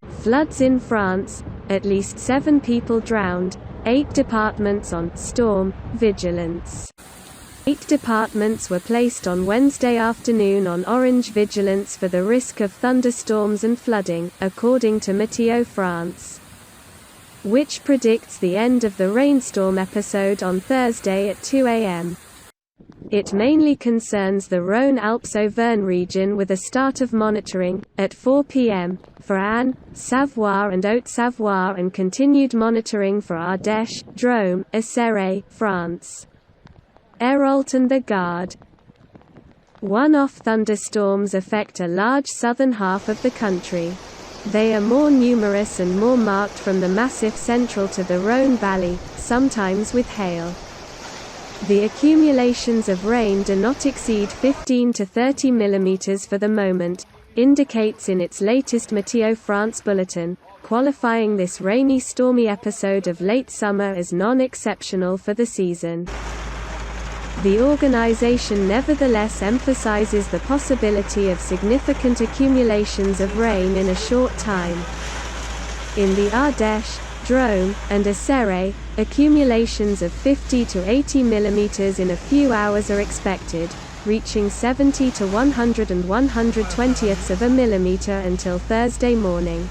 Floods in France, at least 7 people drowned, 8 departments on storm vigilance. 8 departments were placed on Wednesday afternoon on orange vigilance for the risk of thunderstorms and flooding, according to Météo-France, which predicts the end of the rainstorm episode on Thursday at 2 a.m. It mainly concerns the Rhône-Alpes-Auvergne region with a start of monitoring, at 4 p.m., for Rhône, Savoie and Haute-Savoie and continued monitoring for Ardèche, Drôme, Isère, France, Hérault and the Gard. One-off thunderstorms affect a large southern half of the country. They are more numerous and more marked from the Massif Central to the Rhône Valley, sometimes with hail. The accumulations of rain do not exceed 15 to 30 mm for the moment, indicates in its latest Météo-France bulletin, qualifying this rainy-stormy episode of late summer as non-exceptional for the season. The organization nevertheless emphasizes the possibility of significant accumulations of rain in a short time. In the Ardèche, Drôme, and Isère, accumulations of 50 to 80 mm in a few hours are expected, reaching 70 to 100 and 1/120ths of a millimeter until Thursday morning.